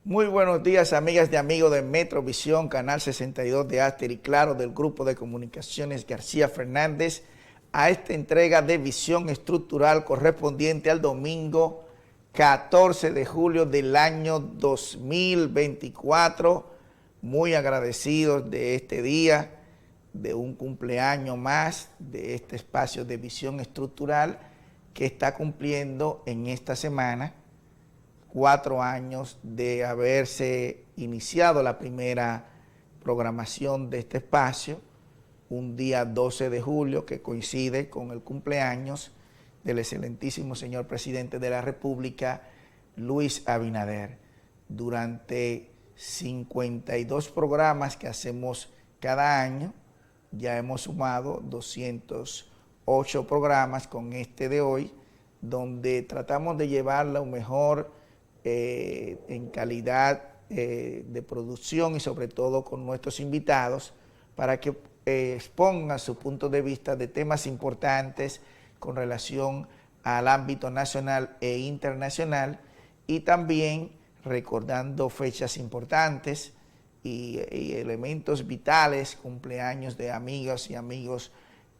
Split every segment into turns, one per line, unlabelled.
Muy buenos días, amigas y amigos de Metrovisión, Canal 62 de Aster y Claro, del Grupo de Comunicaciones García Fernández, a esta entrega de visión estructural correspondiente al domingo 14 de julio del año 2024. Muy agradecidos de este día, de un cumpleaños más de este espacio de visión estructural que está cumpliendo en esta semana 4 años de haberse iniciado la primera programación de este espacio, un día 12 de julio que coincide con el cumpleaños del excelentísimo señor presidente de la República, Luis Abinader. Durante 52 programas que hacemos cada año, ya hemos sumado 208 programas con este de hoy, donde tratamos de llevar lo mejor en calidad de producción y sobre todo con nuestros invitados para que expongan su punto de vista de temas importantes con relación al ámbito nacional e internacional y también recordando fechas importantes y elementos vitales, cumpleaños de amigas y amigos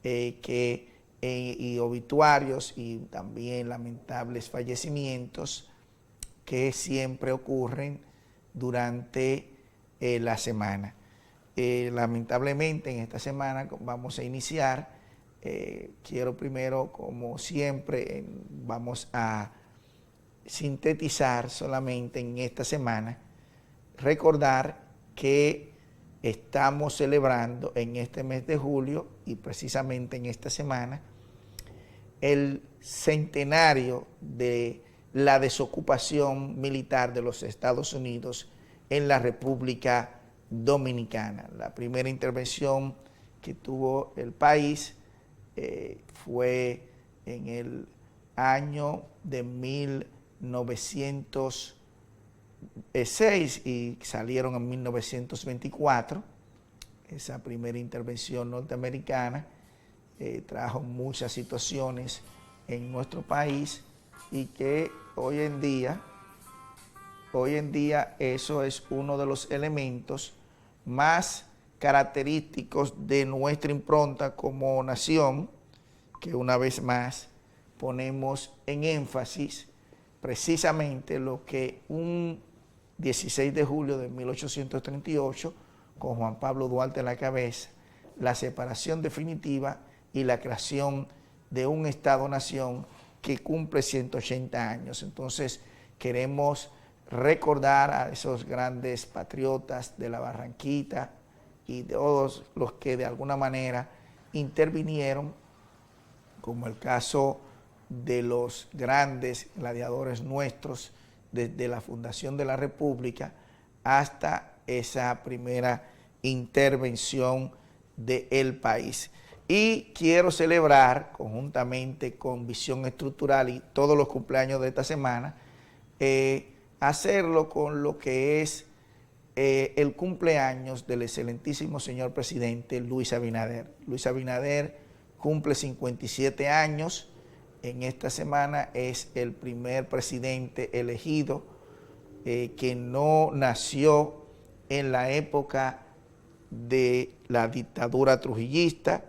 y obituarios y también lamentables fallecimientos que siempre ocurren durante la semana. Lamentablemente en esta semana vamos a iniciar, quiero primero, como siempre, vamos a sintetizar solamente en esta semana, recordar que estamos celebrando en este mes de julio y precisamente en esta semana el centenario de la desocupación militar de los Estados Unidos en la República Dominicana. La primera intervención que tuvo el país fue en el año de 1906 y salieron en 1924. Esa primera intervención norteamericana trajo muchas situaciones en nuestro país y que hoy en día eso es uno de los elementos más característicos de nuestra impronta como nación, que una vez más ponemos en énfasis precisamente lo que un 16 de julio de 1838, con Juan Pablo Duarte a la cabeza, la separación definitiva y la creación de un Estado-nación que cumple 180 años. Entonces queremos recordar a esos grandes patriotas de la Barranquita y de todos los que de alguna manera intervinieron, como el caso de los grandes gladiadores nuestros desde la fundación de la República hasta esa primera intervención del país. Y quiero celebrar conjuntamente con Visión Estructural y todos los cumpleaños de esta semana, hacerlo con lo que es el cumpleaños del excelentísimo señor presidente Luis Abinader. Luis Abinader cumple 57 años, en esta semana es el primer presidente elegido que no nació en la época de la dictadura trujillista.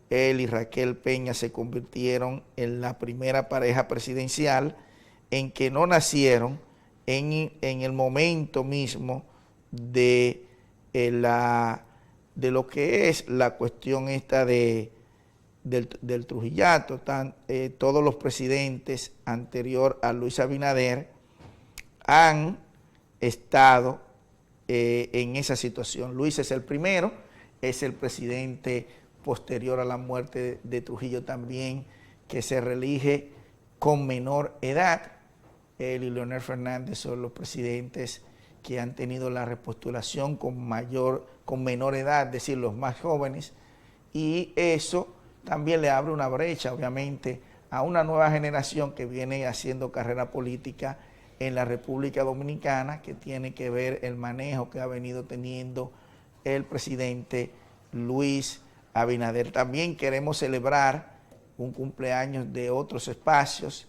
Él y Raquel Peña se convirtieron en la primera pareja presidencial en que no nacieron en el momento mismo de lo que es la cuestión esta del trujillato. Todos los presidentes anterior a Luis Abinader han estado en esa situación. Luis es el primero, es el presidente posterior a la muerte de Trujillo también, que se reelige con menor edad. Él y Leonel Fernández son los presidentes que han tenido la repostulación con menor edad, es decir, los más jóvenes, y eso también le abre una brecha, obviamente, a una nueva generación que viene haciendo carrera política en la República Dominicana, que tiene que ver el manejo que ha venido teniendo el presidente Luis Abinader. También queremos celebrar un cumpleaños de otros espacios,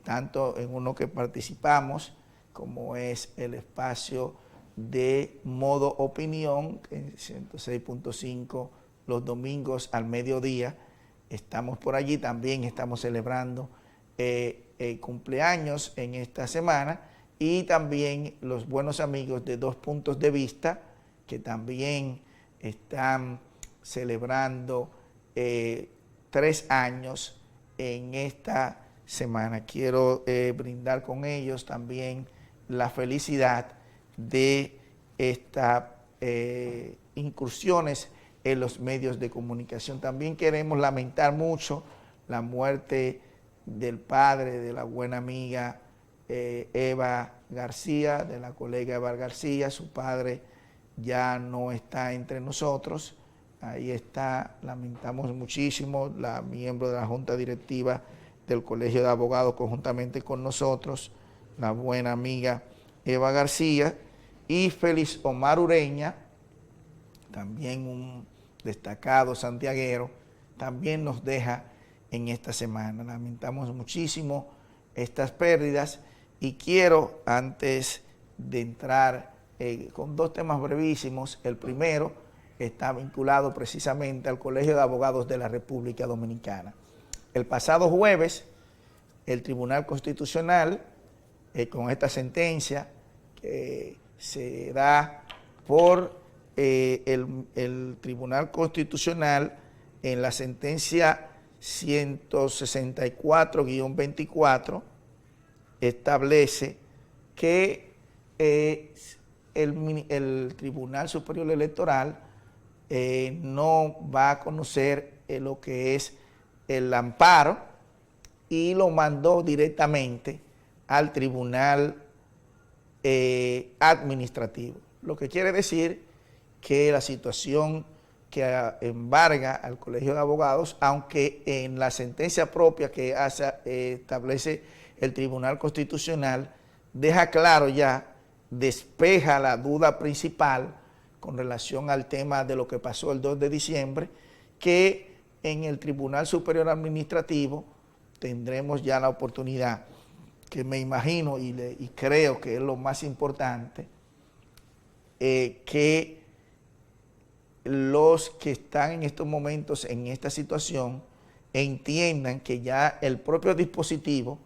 tanto en uno que participamos, como es el espacio de Modo Opinión, en 106.5 los domingos al mediodía. Estamos por allí, también estamos celebrando cumpleaños en esta semana, y también los buenos amigos de Dos Puntos de Vista, que también están celebrando 3 años en esta semana. Quiero brindar con ellos también la felicidad de estas incursiones en los medios de comunicación. También queremos lamentar mucho la muerte del padre de la buena amiga Eva García, de la colega Eva García. Su padre ya no está entre nosotros. Ahí está, lamentamos muchísimo, la miembro de la Junta Directiva del Colegio de Abogados, conjuntamente con nosotros, la buena amiga Eva García, y Félix Omar Ureña, también un destacado santiaguero, también nos deja en esta semana. Lamentamos muchísimo estas pérdidas, y quiero, antes de entrar con 2 temas brevísimos, el primero está vinculado precisamente al Colegio de Abogados de la República Dominicana. El pasado jueves, el Tribunal Constitucional, con esta sentencia que se da por el Tribunal Constitucional en la sentencia 164-24, establece que el Tribunal Superior Electoral no va a conocer lo que es el amparo, y lo mandó directamente al Tribunal Administrativo. Lo que quiere decir que la situación que embarga al Colegio de Abogados, aunque en la sentencia propia que establece el Tribunal Constitucional, deja claro ya, despeja la duda principal con relación al tema de lo que pasó el 2 de diciembre, que en el Tribunal Superior Administrativo tendremos ya la oportunidad, que me imagino y creo que es lo más importante, que los que están en estos momentos en esta situación entiendan que ya el propio dispositivo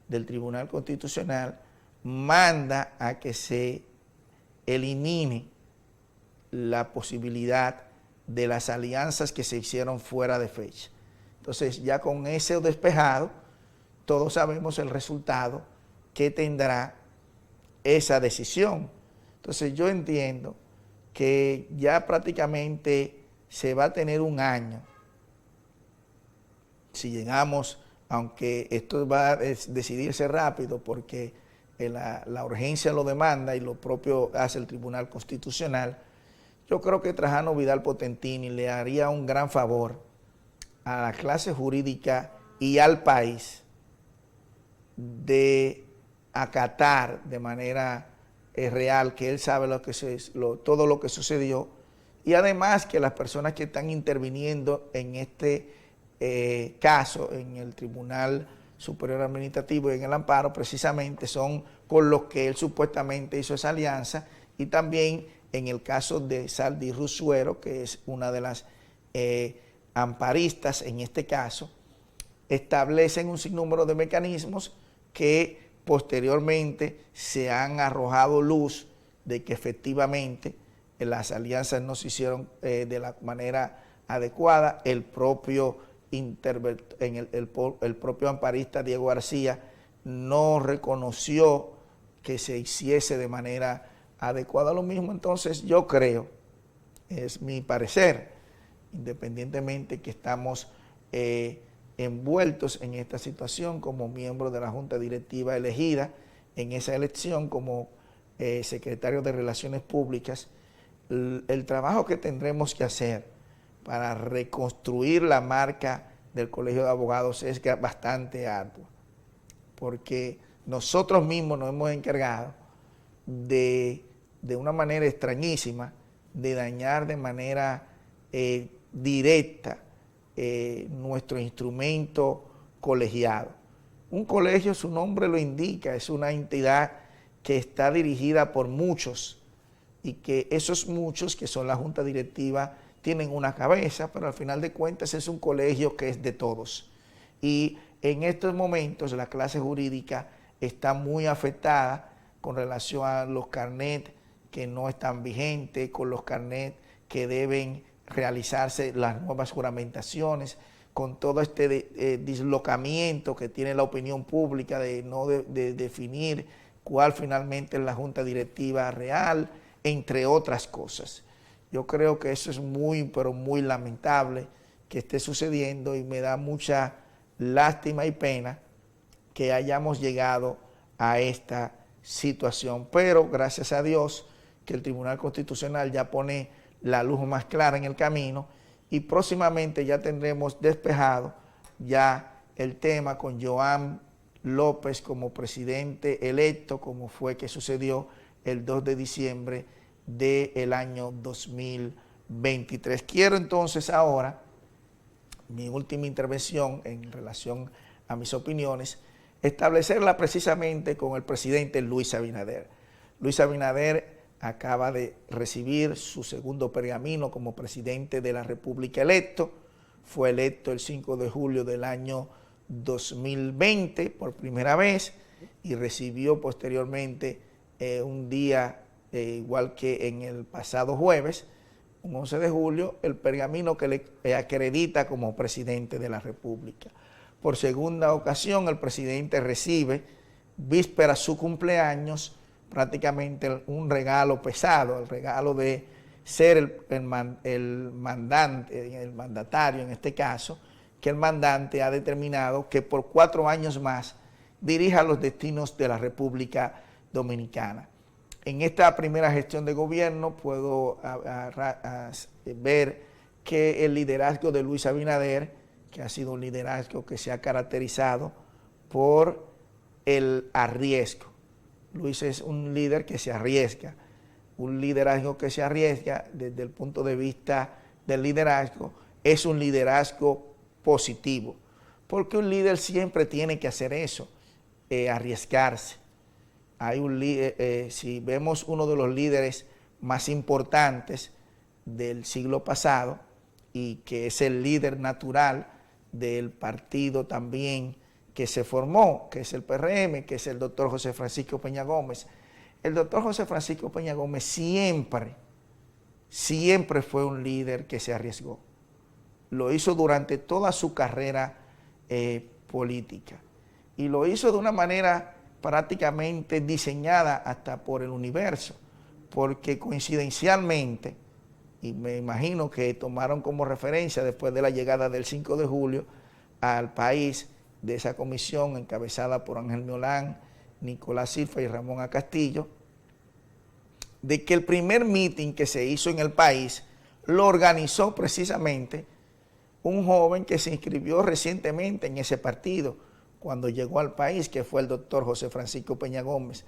del Tribunal Constitucional manda a que se elimine la posibilidad de las alianzas que se hicieron fuera de fecha. Entonces, ya con ese despejado, todos sabemos el resultado que tendrá esa decisión. Entonces, yo entiendo que ya prácticamente se va a tener un año, si llegamos, aunque esto va a decidirse rápido porque la urgencia lo demanda y lo propio hace el Tribunal Constitucional. Yo creo que Trajano Vidal Potentini le haría un gran favor a la clase jurídica y al país de acatar de manera real que él sabe todo lo que sucedió, y además que las personas que están interviniendo en este caso en el Tribunal Superior Administrativo y en el amparo precisamente son con los que él supuestamente hizo esa alianza, y también en el caso de Saldi Rusuero, que es una de las amparistas en este caso, establecen un sinnúmero de mecanismos que posteriormente se han arrojado luz de que efectivamente las alianzas no se hicieron de la manera adecuada. El propio el propio amparista Diego García no reconoció que se hiciese de manera adecuada lo mismo. Entonces yo creo, es mi parecer, independientemente que estamos envueltos en esta situación como miembros de la Junta Directiva elegida en esa elección como secretario de Relaciones Públicas, el trabajo que tendremos que hacer para reconstruir la marca del Colegio de Abogados es bastante arduo, porque nosotros mismos nos hemos encargado de una manera extrañísima de dañar de manera directa nuestro instrumento colegiado. Un colegio, su nombre lo indica, es una entidad que está dirigida por muchos y que esos muchos, que son la junta directiva, tienen una cabeza, pero al final de cuentas es un colegio que es de todos. Y en estos momentos la clase jurídica está muy afectada con relación a los carnets que no están vigentes, con los carnets que deben realizarse las nuevas juramentaciones, con todo este dislocamiento que tiene la opinión pública de no definir cuál finalmente es la junta directiva real, entre otras cosas. Yo creo que eso es muy, pero muy lamentable que esté sucediendo y me da mucha lástima y pena que hayamos llegado a esta situación. Pero gracias a Dios que el Tribunal Constitucional ya pone la luz más clara en el camino y próximamente ya tendremos despejado ya el tema con Joan López como presidente electo, como fue que sucedió el 2 de diciembre del año 2023. Quiero entonces ahora, mi última intervención en relación a mis opiniones, establecerla precisamente con el presidente Luis Abinader. Luis Abinader acaba de recibir su segundo pergamino como presidente de la República electo. Fue electo el 5 de julio del año 2020 por primera vez y recibió posteriormente un día, igual que en el pasado jueves, un 11 de julio, el pergamino que le acredita como presidente de la República. Por segunda ocasión, el presidente recibe, víspera su cumpleaños, prácticamente un regalo pesado, el regalo de ser el mandatario en este caso, que el mandante ha determinado que por 4 años más dirija los destinos de la República Dominicana. En esta primera gestión de gobierno puedo ver que el liderazgo de Luis Abinader, que ha sido un liderazgo que se ha caracterizado por el arriesgo. Luis es un líder que se arriesga, un liderazgo que se arriesga desde el punto de vista del liderazgo, es un liderazgo positivo, porque un líder siempre tiene que hacer eso, arriesgarse. Hay un líder, si vemos uno de los líderes más importantes del siglo pasado y que es el líder natural del partido también que se formó, que es el PRM, que es el doctor José Francisco Peña Gómez. El doctor José Francisco Peña Gómez siempre fue un líder que se arriesgó. Lo hizo durante toda su carrera política y lo hizo de una manera prácticamente diseñada hasta por el universo, porque coincidencialmente, y me imagino que tomaron como referencia después de la llegada del 5 de julio al país, de esa comisión encabezada por Ángel Miolán, Nicolás Silfa y Ramón A. Castillo, de que el primer meeting que se hizo en el país lo organizó precisamente un joven que se inscribió recientemente en ese partido cuando llegó al país, que fue el doctor José Francisco Peña Gómez.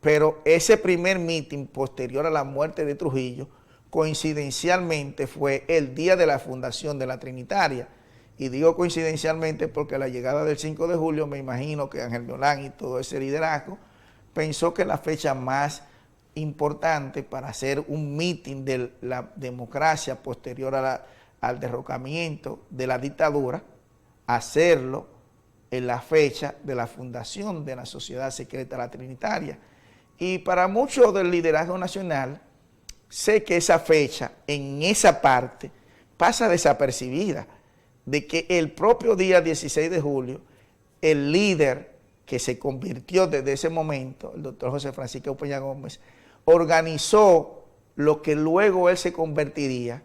Pero ese primer meeting posterior a la muerte de Trujillo, coincidencialmente fue el día de la fundación de la Trinitaria. Y digo coincidencialmente porque a la llegada del 5 de julio me imagino que Ángel Miolán y todo ese liderazgo pensó que la fecha más importante para hacer un meeting de la democracia posterior al derrocamiento de la dictadura, hacerlo en la fecha de la fundación de la Sociedad Secreta La Trinitaria. Y para muchos del liderazgo nacional, sé que esa fecha, en esa parte, pasa desapercibida, de que el propio día 16 de julio, el líder que se convirtió desde ese momento, el doctor José Francisco Peña Gómez, organizó lo que luego él se convertiría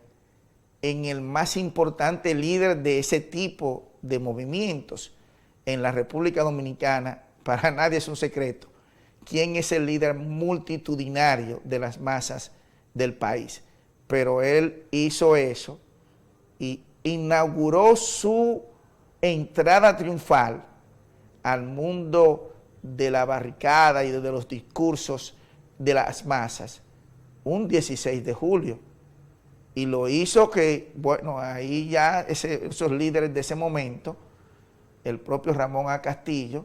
en el más importante líder de ese tipo de movimientos en la República Dominicana. Para nadie es un secreto quién es el líder multitudinario de las masas del país, pero él hizo eso y inauguró su entrada triunfal al mundo de la barricada y de los discursos de las masas un 16 de julio. Y lo hizo que, bueno, ahí ya esos líderes de ese momento, el propio Ramón A. Castillo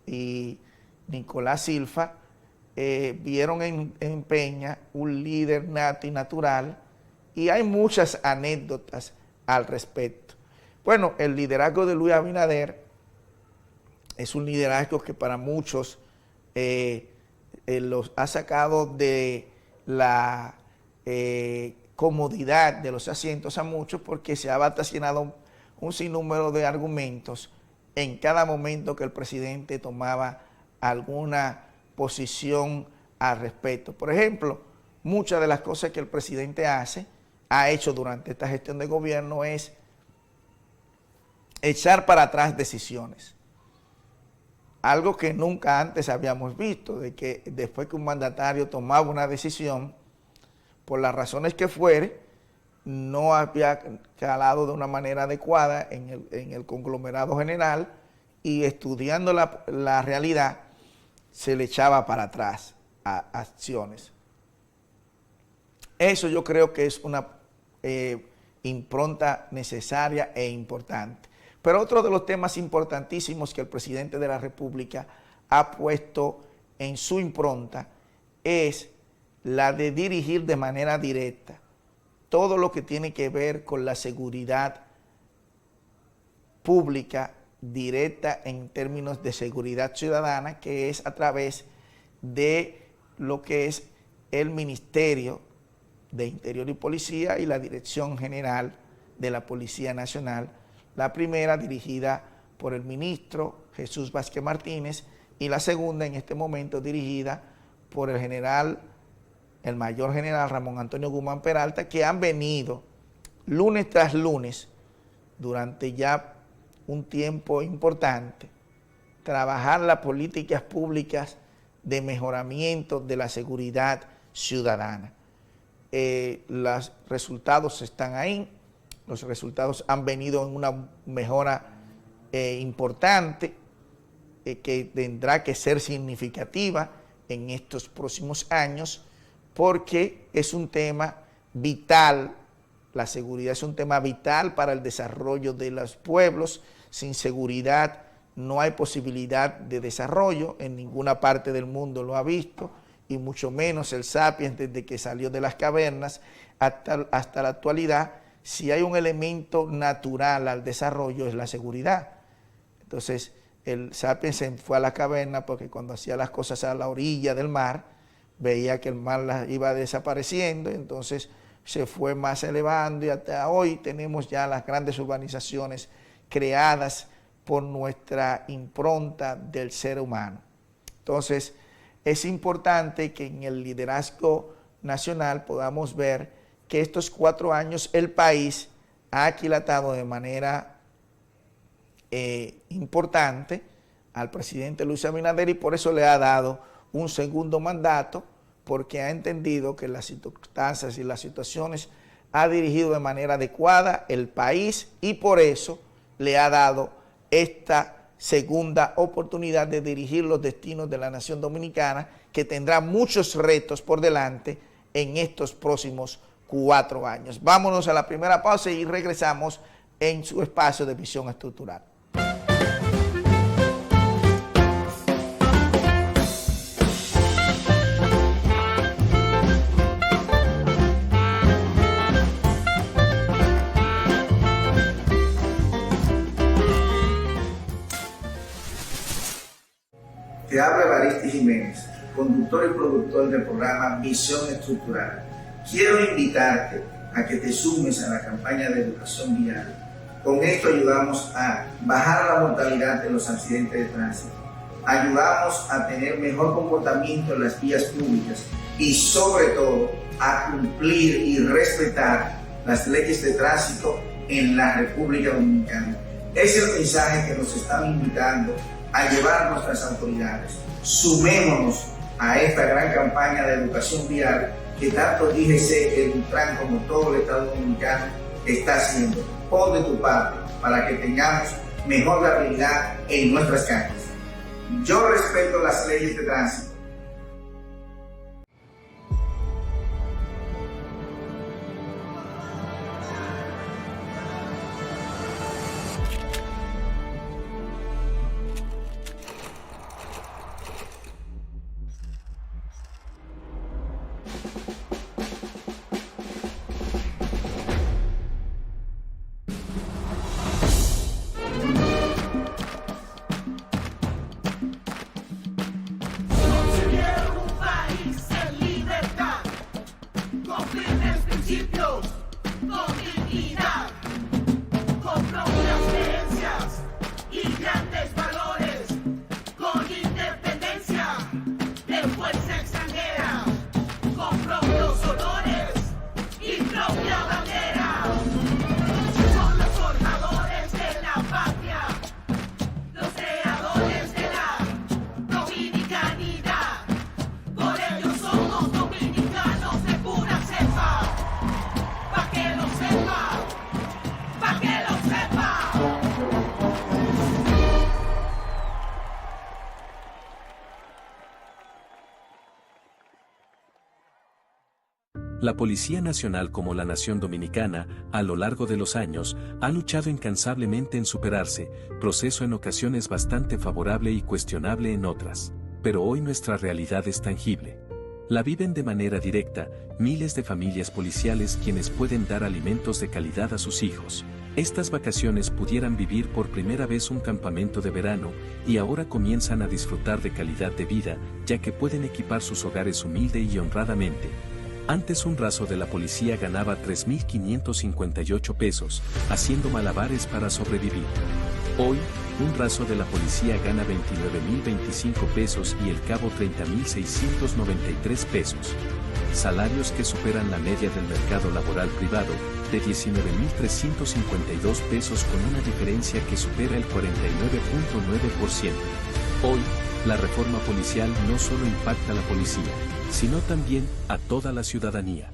y Nicolás Silfa, vieron en Peña un líder nato y natural, y hay muchas anécdotas al respecto. Bueno, el liderazgo de Luis Abinader es un liderazgo que para muchos los ha sacado de la comodidad de los asientos a muchos, porque se ha vaticinado un sinnúmero de argumentos en cada momento que el presidente tomaba alguna posición al respecto. Por ejemplo, muchas de las cosas que el presidente ha hecho durante esta gestión de gobierno es echar para atrás decisiones. Algo que nunca antes habíamos visto, de que después que un mandatario tomaba una decisión, por las razones que fuere, no había calado de una manera adecuada en el conglomerado general, y estudiando la realidad se le echaba para atrás a acciones. Eso yo creo que es una impronta necesaria e importante. Pero otro de los temas importantísimos que el presidente de la República ha puesto en su impronta es la de dirigir de manera directa todo lo que tiene que ver con la seguridad pública directa en términos de seguridad ciudadana, que es a través de lo que es el Ministerio de Interior y Policía y la Dirección General de la Policía Nacional, la primera dirigida por el ministro Jesús Vázquez Martínez y la segunda en este momento dirigida por el mayor general Ramón Antonio Guzmán Peralta, que han venido lunes tras lunes durante ya un tiempo importante trabajar las políticas públicas de mejoramiento de la seguridad ciudadana. Los resultados están ahí, los resultados han venido en una mejora importante que tendrá que ser significativa en estos próximos años, porque es un tema vital. La seguridad es un tema vital para el desarrollo de los pueblos. Sin seguridad no hay posibilidad de desarrollo, en ninguna parte del mundo lo ha visto, y mucho menos el Sapiens desde que salió de las cavernas hasta la actualidad. Si hay un elemento natural al desarrollo es la seguridad. Entonces el Sapiens se fue a la caverna porque cuando hacía las cosas a la orilla del mar, veía que el mar iba desapareciendo, entonces se fue más elevando, y hasta hoy tenemos ya las grandes urbanizaciones creadas por nuestra impronta del ser humano. Entonces es importante que en el liderazgo nacional podamos ver que estos 4 años el país ha aquilatado de manera importante al presidente Luis Abinader, y por eso le ha dado un segundo mandato, porque ha entendido que las circunstancias y las situaciones ha dirigido de manera adecuada el país, y por eso le ha dado esta segunda oportunidad de dirigir los destinos de la nación dominicana, que tendrá muchos retos por delante en estos próximos 4 años. Vámonos a la primera pausa y regresamos en su espacio de visión estructural.
Te habla Evaristi Jiménez, conductor y productor del programa Visión Estructural. Quiero invitarte a que te sumes a la campaña de educación vial. Con esto ayudamos a bajar la mortalidad de los accidentes de tránsito, ayudamos a tener mejor comportamiento en las vías públicas y sobre todo a cumplir y respetar las leyes de tránsito en la República Dominicana. Es el mensaje que nos están invitando a llevar nuestras autoridades. Sumémonos a esta gran campaña de educación vial que tanto DGC, el Intran como todo el Estado Dominicano está haciendo. Pon de tu parte para que tengamos mejor vialidad en nuestras calles. Yo respeto las leyes de tránsito.
La Policía Nacional como la Nación Dominicana, a lo largo de los años, ha luchado incansablemente en superarse, proceso en ocasiones bastante favorable y cuestionable en otras. Pero hoy nuestra realidad es tangible. La viven de manera directa miles de familias policiales quienes pueden dar alimentos de calidad a sus hijos. Estas vacaciones pudieran vivir por primera vez un campamento de verano y ahora comienzan a disfrutar de calidad de vida, ya que pueden equipar sus hogares humilde y honradamente. Antes un raso de la policía ganaba 3.558 pesos, haciendo malabares para sobrevivir. Hoy, un raso de la policía gana 29.025 pesos y el cabo 30.693 pesos. Salarios que superan la media del mercado laboral privado, de 19.352 pesos con una diferencia que supera el 49.9%. Hoy, la reforma policial no solo impacta a la policía, sino también a toda la ciudadanía.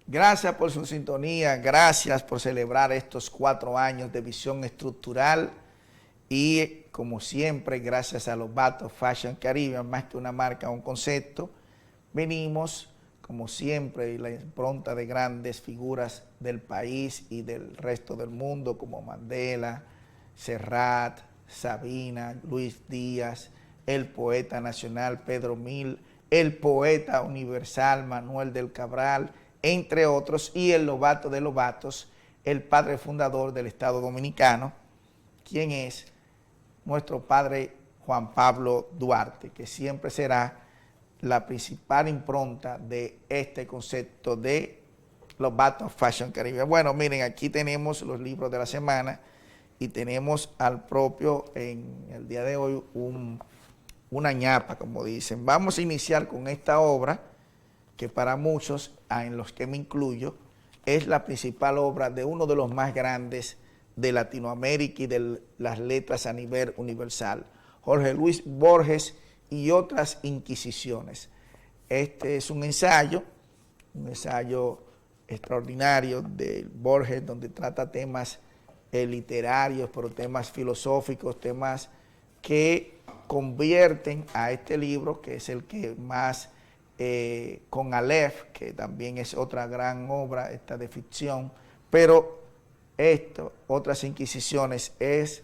Gracias por su sintonía, gracias por celebrar estos 4 años de visión estructural y como siempre, gracias a Lobato Fashion Caribbean, más que una marca, un concepto, venimos como siempre y la impronta de grandes figuras del país y del resto del mundo como Mandela, Serrat, Sabina, Luis Díaz, el poeta nacional Pedro Mil, el poeta universal Manuel del Cabral, entre otros, y el Lobato de Lobatos, el padre fundador del Estado Dominicano, quien es nuestro padre Juan Pablo Duarte, que siempre será la principal impronta de este concepto de Lobato Fashion Caribbean. Bueno, miren, aquí tenemos los libros de la semana y tenemos al propio, en el día de hoy, una ñapa, como dicen. Vamos a iniciar con esta obra, que para muchos, en los que me incluyo, es la principal obra de uno de los más grandes de Latinoamérica y de las letras a nivel universal, Jorge Luis Borges y otras inquisiciones. Este es un ensayo extraordinario de Borges, donde trata temas literarios, pero temas filosóficos, temas que convierten a este libro, que es el que más, con Aleph, que también es otra gran obra, esta de ficción, pero otras inquisiciones, es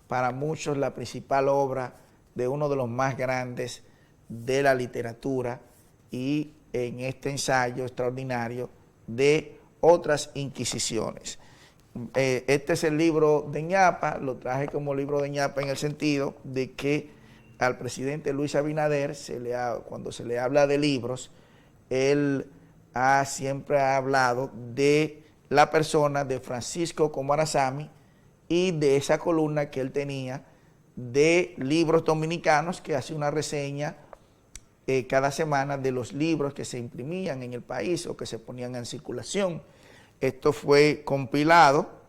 para muchos la principal obra de uno de los más grandes de la literatura, y en este ensayo extraordinario de otras inquisiciones. Este es el libro de ñapa, lo traje como libro de ñapa en el sentido de que al presidente Luis Abinader, cuando se le habla de libros, él siempre ha hablado de la persona de Francisco Comorazami y de esa columna que él tenía de libros dominicanos, que hace una reseña cada semana de los libros que se imprimían en el país o que se ponían en circulación. Esto fue compilado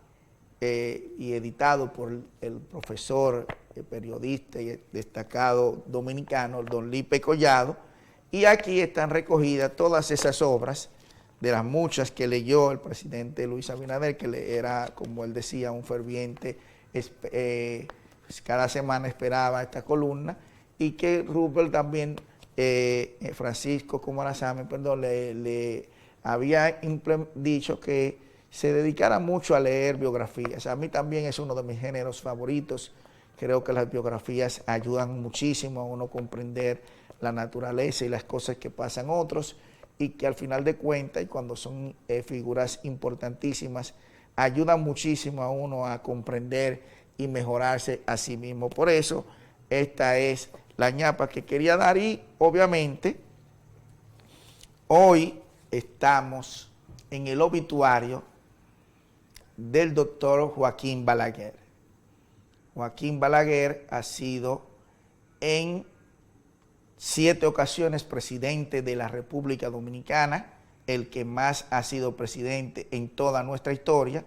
y editado por el profesor, periodista y destacado dominicano, don Lipe Collado, y aquí están recogidas todas esas obras, de las muchas que leyó el presidente Luis Abinader, que era, como él decía, un ferviente, pues cada semana esperaba esta columna, y que Rupert también, Francisco Comorazami, perdón, le había dicho que se dedicara mucho a leer biografías. A mí también es uno de mis géneros favoritos. Creo que las biografías ayudan muchísimo a uno comprender la naturaleza y las cosas que pasan otros, y que al final de cuentas, y cuando son figuras importantísimas, ayudan muchísimo a uno a comprender y mejorarse a sí mismo. Por eso, esta es la ñapa que quería dar, y obviamente hoy estamos en el obituario del doctor Joaquín Balaguer. Joaquín Balaguer ha sido en 7 ocasiones presidente de la República Dominicana, el que más ha sido presidente en toda nuestra historia.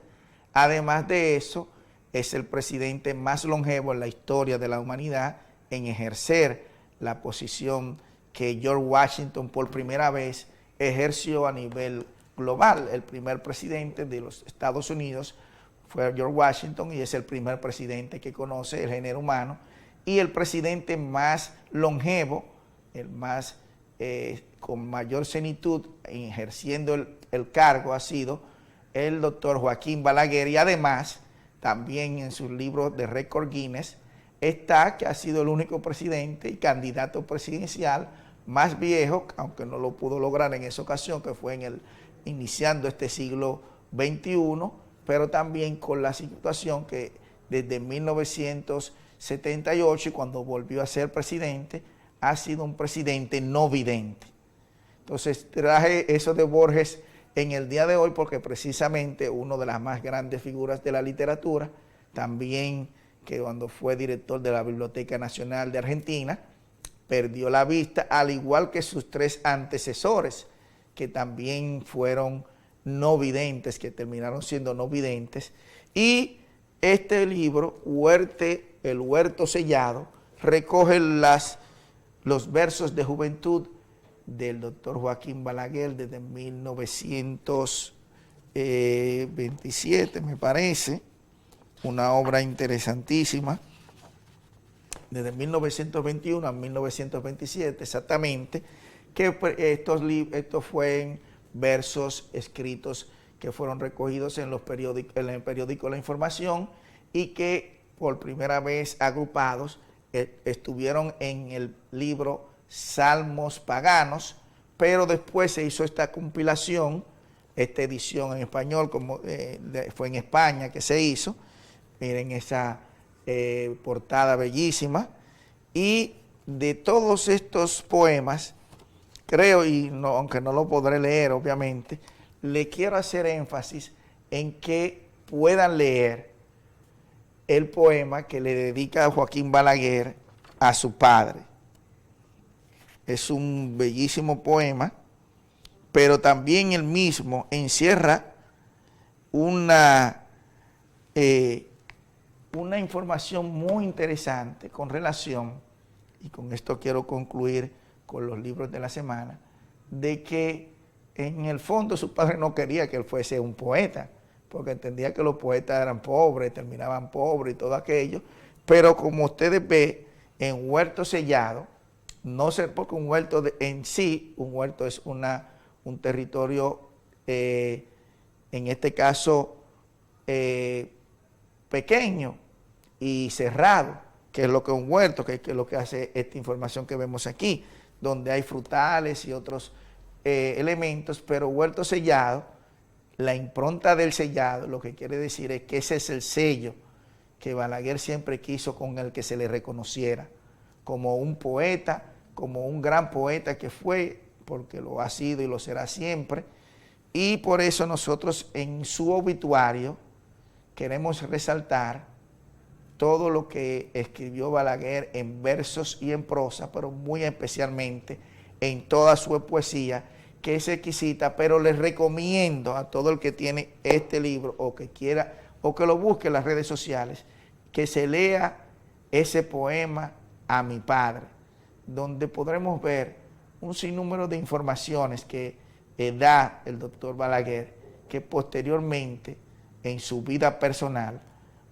Además de eso, es el presidente más longevo en la historia de la humanidad, en ejercer la posición que George Washington por primera vez ejerció a nivel global. El primer presidente de los Estados Unidos fue George Washington y es el primer presidente que conoce el género humano, y el presidente más longevo, el más con mayor senitud ejerciendo el cargo ha sido el doctor Joaquín Balaguer, y además también en sus libros de récord Guinness está que ha sido el único presidente y candidato presidencial más viejo, aunque no lo pudo lograr en esa ocasión, que fue iniciando este siglo XXI, pero también con la situación que desde 1978, cuando volvió a ser presidente, ha sido un presidente no vidente. Entonces traje eso de Borges en el día de hoy porque precisamente una de las más grandes figuras de la literatura, también que cuando fue director de la Biblioteca Nacional de Argentina, perdió la vista, al igual que sus 3 antecesores, que también fueron no videntes, que terminaron siendo no videntes. Y este libro, El Huerto Sellado, recoge los versos de juventud del doctor Joaquín Balaguer desde 1927, me parece, una obra interesantísima, desde 1921 a 1927 exactamente, que estos fueron versos escritos que fueron recogidos en el periódico La Información y que por primera vez agrupados estuvieron en el libro Salmos Paganos, pero después se hizo esta compilación, esta edición en español, como fue en España que se hizo. Miren esa portada bellísima, y de todos estos poemas, creo, y no, aunque no lo podré leer obviamente, le quiero hacer énfasis en que puedan leer el poema que le dedica Joaquín Balaguer a su padre. Es un bellísimo poema, pero también el mismo encierra una información muy interesante con relación, y con esto quiero concluir con los libros de la semana, de que en el fondo su padre no quería que él fuese un poeta, porque entendía que los poetas eran pobres, terminaban pobres y todo aquello, pero como ustedes ven, en Huerto Sellado, no sé, porque un huerto en sí, un huerto es un territorio, en este caso, pequeño y cerrado, que es lo que es un huerto, que es lo que hace esta información que vemos aquí, donde hay frutales y otros elementos, pero huerto sellado, la impronta del sellado, lo que quiere decir es que ese es el sello que Balaguer siempre quiso con el que se le reconociera, como un poeta, como un gran poeta que fue, porque lo ha sido y lo será siempre, y por eso nosotros en su obituario queremos resaltar todo lo que escribió Balaguer en versos y en prosa, pero muy especialmente en toda su poesía, que es exquisita, pero les recomiendo a todo el que tiene este libro o que quiera, o que lo busque en las redes sociales, que se lea ese poema A mi padre, donde podremos ver un sinnúmero de informaciones que da el doctor Balaguer, que posteriormente en su vida personal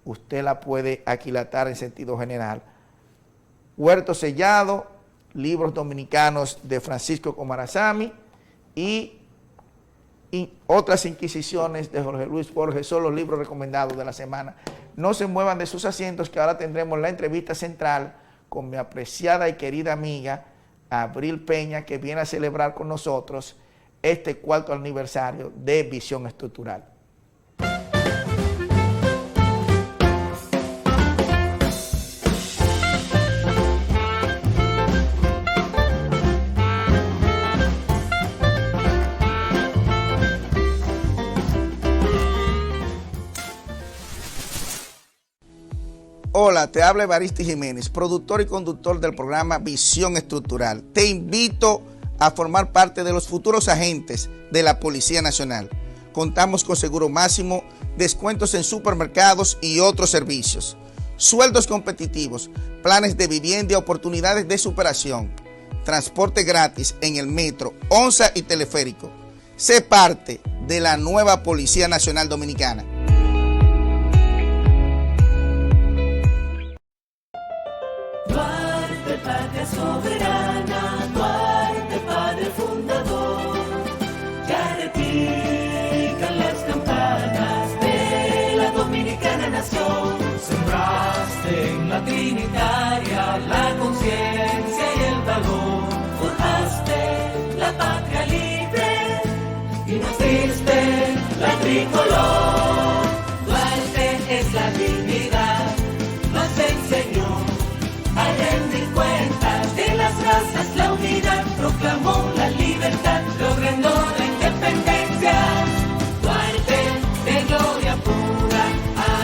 usted la puede aquilatar en sentido general. Huerto Sellado, libros dominicanos de Francisco Comarazami y otras inquisiciones de Jorge Luis Borges son los libros recomendados de la semana. No se muevan de sus asientos, que ahora tendremos la entrevista central con mi apreciada y querida amiga Abril Peña, que viene a celebrar con nosotros este 4º aniversario de Visión Estructural. Hola, te habla Evaristo Jiménez, productor y conductor del programa Visión Estructural. Te invito a formar parte de los futuros agentes de la Policía Nacional. Contamos con seguro máximo, descuentos en supermercados y otros servicios. sueldos competitivos, planes de vivienda y oportunidades de superación, transporte gratis en el metro, onza y teleférico. Sé parte de la nueva Policía Nacional Dominicana.
Duarte, patria soberana, Duarte, padre fundador, ya repican las campanas de la dominicana nación. Sembraste en la Trinitaria la conciencia y el valor, forjaste la patria libre y nos diste la tricolor. Duarte es la dignidad, nos enseñó a rendir cuentas de las razas, la unidad, proclamó la libertad, logrando la independencia. Duarte de gloria pura,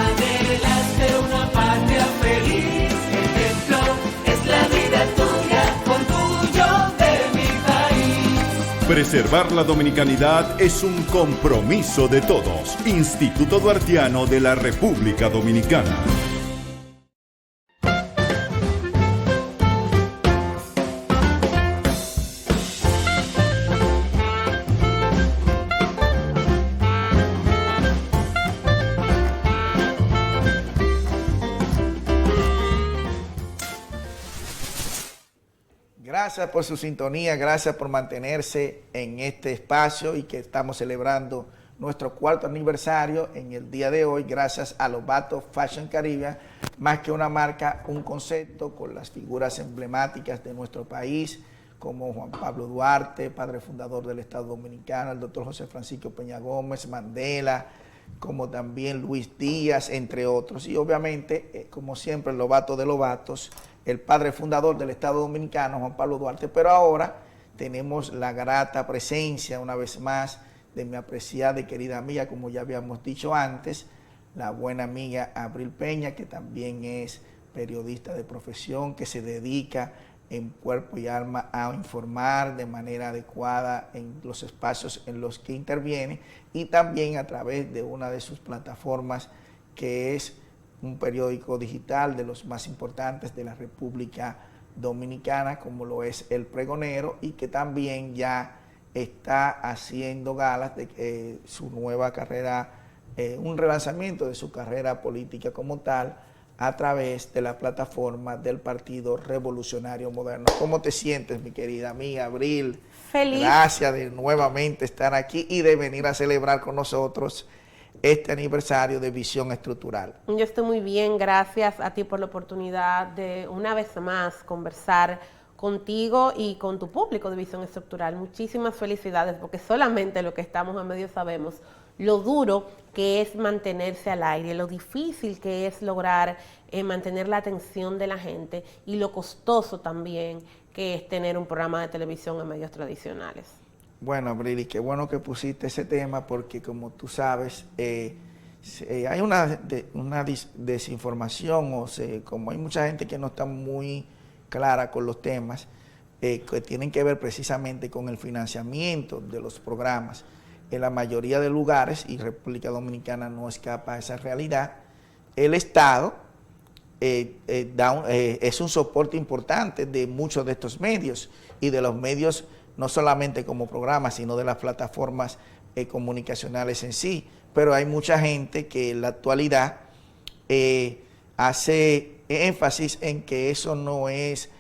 anhelaste una patria feliz. Ejemplo es la vida tuya, orgullo de mi país.
Preservar la dominicanidad es un compromiso de todos. Instituto Duartiano de la República Dominicana.
Gracias por su sintonía, gracias por mantenerse en este espacio y que estamos celebrando nuestro 4º aniversario en el día de hoy, gracias a Lobato Fashion Caribbean, más que una marca, un concepto con las figuras emblemáticas de nuestro país, como Juan Pablo Duarte, padre fundador del Estado Dominicano, el doctor José Francisco Peña Gómez, Mandela, como también Luis Díaz, entre otros, y obviamente, como siempre, el Lobato de Lobatos, el padre fundador del Estado Dominicano, Juan Pablo Duarte, pero ahora tenemos la grata presencia, una vez más, de mi apreciada y querida amiga, como ya habíamos dicho antes, la buena amiga Abril Peña, que también es periodista de profesión, que se dedica en cuerpo y alma a informar de manera adecuada en los espacios en los que interviene y también a través de una de sus plataformas, que es un periódico digital de los más importantes de la República Dominicana, como lo es El Pregonero, y que también ya está haciendo galas de su nueva carrera, un relanzamiento de su carrera política como tal, a través de la plataforma del Partido Revolucionario Moderno. ¿Cómo te sientes, mi querida amiga Abril?
Feliz.
Gracias de nuevamente estar aquí y de venir a celebrar con nosotros este aniversario de Visión Estructural.
Yo estoy muy bien, gracias a ti por la oportunidad de una vez más conversar contigo y con tu público de Visión Estructural. Muchísimas felicidades, porque solamente los que estamos en medio sabemos lo duro que es mantenerse al aire, lo difícil que es lograr mantener la atención de la gente y lo costoso también que es tener un programa de televisión en medios tradicionales.
Bueno, Abril, qué bueno que pusiste ese tema, porque como tú sabes, hay una desinformación, como hay mucha gente que no está muy clara con los temas que tienen que ver precisamente con el financiamiento de los programas. En la mayoría de lugares, y República Dominicana no escapa a esa realidad, el Estado es un soporte importante de muchos de estos medios y de los medios no solamente como programas, sino de las plataformas comunicacionales en sí. Pero hay mucha gente que en la actualidad hace énfasis en que eso no es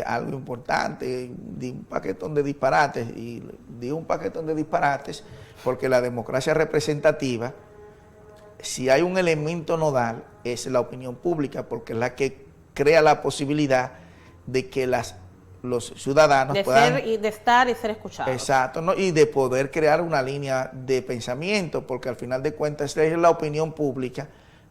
algo importante, de un paquetón de disparates, y de un paquetón de disparates porque la democracia representativa, si hay un elemento nodal, es la opinión pública, porque es la que crea la posibilidad de que los ciudadanos puedan...
de estar y ser escuchados.
Exacto, ¿no? Y de poder crear una línea de pensamiento, porque al final de cuentas es la opinión pública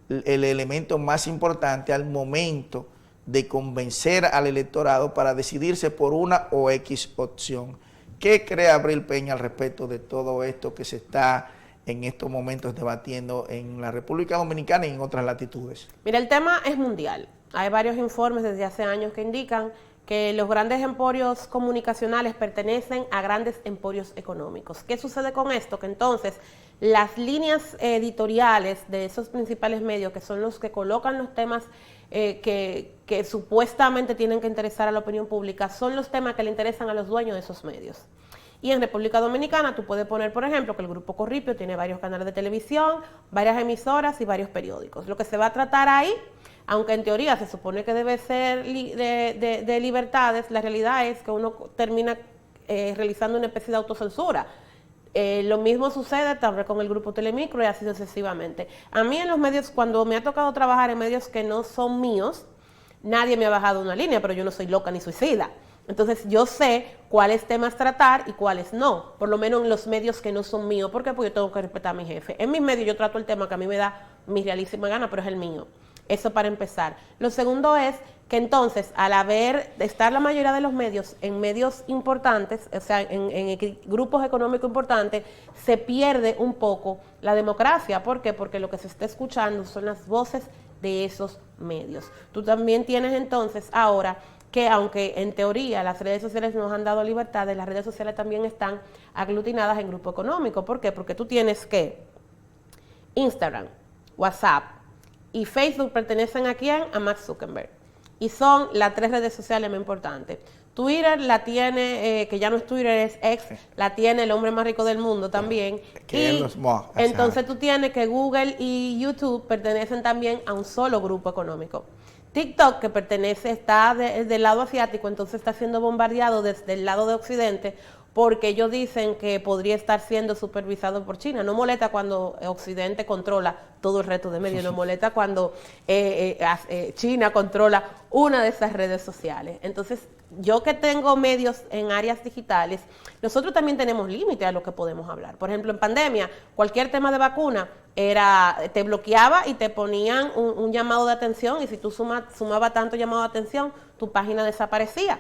el elemento más importante al momento de convencer al electorado para decidirse por una o X opción. ¿Qué cree Abril Peña al respecto de todo esto que se está en estos momentos debatiendo en la República Dominicana y en otras latitudes?
Mira, el tema es mundial. Hay varios informes desde hace años que indican que los grandes emporios comunicacionales pertenecen a grandes emporios económicos. ¿Qué sucede con esto? Que entonces las líneas editoriales de esos principales medios, que son los que colocan los temas que supuestamente tienen que interesar a la opinión pública, son los temas que le interesan a los dueños de esos medios. Y en República Dominicana tú puedes poner, por ejemplo, que el Grupo Corripio tiene varios canales de televisión, varias emisoras y varios periódicos. Lo que se va a tratar ahí, aunque en teoría se supone que debe ser de libertades, la realidad es que uno termina realizando una especie de autocensura. Lo mismo sucede también con el Grupo Telemicro y así sucesivamente. A mí en los medios, cuando me ha tocado trabajar en medios que no son míos, nadie me ha bajado una línea, pero yo no soy loca ni suicida. Entonces yo sé cuáles temas tratar y cuáles no, por lo menos en los medios que no son míos. ¿Por qué? Porque yo tengo que respetar a mi jefe. En mis medios yo trato el tema que a mí me da mi realísima gana, pero es el mío. Eso para empezar. Lo segundo es que entonces, al estar la mayoría de los medios en medios importantes, o sea, en grupos económicos importantes, se pierde un poco la democracia. ¿Por qué? Porque lo que se está escuchando son las voces de esos medios. Tú también tienes entonces ahora que, aunque en teoría las redes sociales nos han dado libertades, las redes sociales también están aglutinadas en grupo económico. ¿Por qué? Porque tú tienes que Instagram, WhatsApp y Facebook pertenecen ¿a quién? A Mark Zuckerberg. Y son las 3 redes sociales más importantes. Twitter la tiene, que ya no es Twitter, es X, la tiene el hombre más rico del mundo también. Y entonces tú tienes que Google y YouTube pertenecen también a un solo grupo económico. TikTok, que está del lado asiático, entonces está siendo bombardeado desde el lado de Occidente, porque ellos dicen que podría estar siendo supervisado por China. No molesta cuando Occidente controla todo el resto de medios, no molesta cuando China controla una de esas redes sociales. Entonces, yo que tengo medios en áreas digitales, nosotros también tenemos límite a lo que podemos hablar. Por ejemplo, en pandemia, cualquier tema de vacuna te bloqueaba y te ponían un llamado de atención, y si tú sumabas tanto llamado de atención, tu página desaparecía.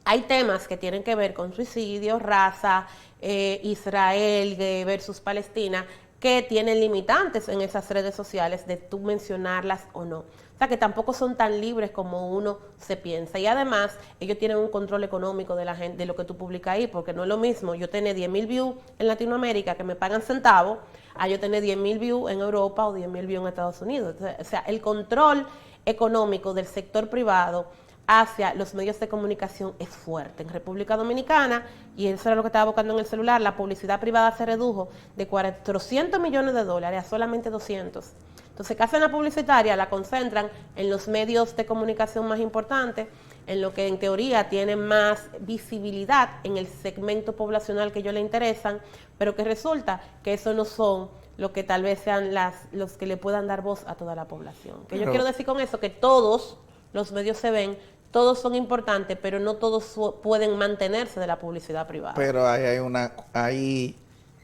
Hay temas que tienen que ver con suicidio, raza, Israel versus Palestina, que tienen limitantes en esas redes sociales de tú mencionarlas o no. O sea, que tampoco son tan libres como uno se piensa. Y además, ellos tienen un control económico de la gente, de lo que tú publicas ahí, porque no es lo mismo yo tener 10.000 views en Latinoamérica que me pagan centavos, a yo tener 10.000 views en Europa o 10.000 views en Estados Unidos. O sea, el control económico del sector privado hacia los medios de comunicación es fuerte. En República Dominicana, y eso era lo que estaba buscando en el celular, la publicidad privada se redujo de 400 millones de dólares a solamente 200. Entonces, ¿qué hacen la publicitaria? La concentran en los medios de comunicación más importantes, en lo que en teoría tienen más visibilidad en el segmento poblacional que ellos le interesan, pero que resulta que eso no son lo que tal vez sean los que le puedan dar voz a toda la población. Que yo quiero decir con eso que todos los medios se ven, todos son importantes, pero no todos pueden mantenerse de la publicidad privada.
Pero hay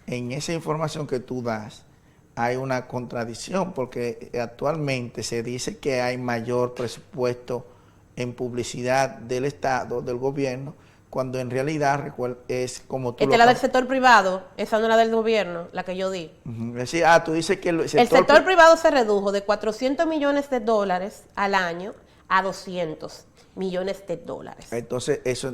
en esa información que tú das, hay una contradicción, porque actualmente se dice que hay mayor presupuesto en publicidad del Estado, del gobierno, cuando en realidad es como tú
la del sector privado, esa no es la del gobierno, la que yo di.
Es decir, tú dices que
el sector privado se redujo de 400 millones de dólares al año a 200 millones de dólares.
Entonces, eso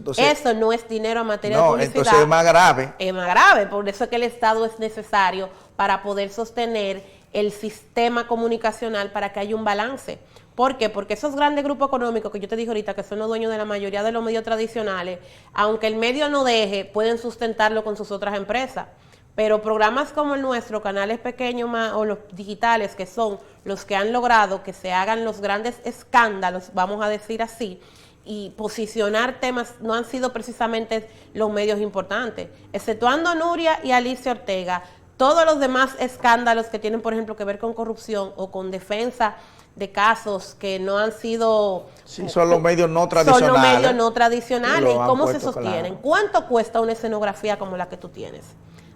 no es dinero a materia de publicidad.
Entonces es más grave.
Es más grave, por eso es que el Estado es necesario para poder sostener el sistema comunicacional, para que haya un balance. ¿Por qué? Porque esos grandes grupos económicos que yo te dije ahorita, que son los dueños de la mayoría de los medios tradicionales, aunque el medio no deje, pueden sustentarlo con sus otras empresas. Pero programas como el nuestro, canales pequeños o los digitales, que son los que han logrado que se hagan los grandes escándalos, vamos a decir así, y posicionar temas, no han sido precisamente los medios importantes. Exceptuando Nuria y Alicia Ortega, todos los demás escándalos que tienen, por ejemplo, que ver con corrupción o con defensa de casos que no han sido...
Sí, son los medios no tradicionales. Son los medios
no tradicionales. ¿Y cómo se sostienen? Claro. ¿Cuánto cuesta una escenografía como la que tú tienes?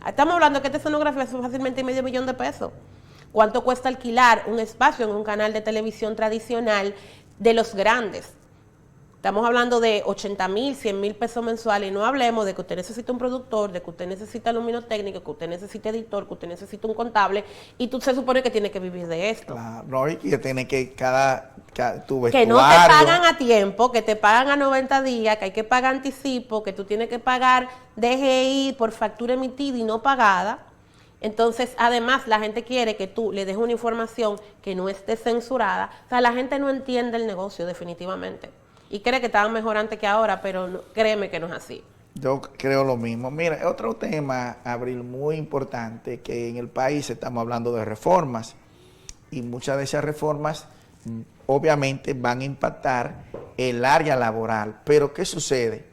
Estamos hablando de que esta escenografía es fácilmente $500,000 de pesos. ¿Cuánto cuesta alquilar un espacio en un canal de televisión tradicional de los grandes? Estamos hablando de 80,000, 100,000 pesos mensuales y no hablemos de que usted necesita un productor, de que usted necesita luminotécnico, que usted necesita editor, que usted necesita un contable y tú se supone que tiene que vivir de esto.
Claro, no, y que tiene que tu vestuario.
Que no te pagan a tiempo, que te pagan a 90 días, que hay que pagar anticipo, que tú tienes que pagar DGI por factura emitida y no pagada. Entonces, además, la gente quiere que tú le des una información que no esté censurada. O sea, la gente no entiende el negocio definitivamente. Y cree que estaban mejor antes que ahora, pero no, créeme que no es así.
Yo creo lo mismo. Mira, otro tema, Abril, muy importante, que en el país estamos hablando de reformas y muchas de esas reformas obviamente van a impactar el área laboral. Pero ¿qué sucede?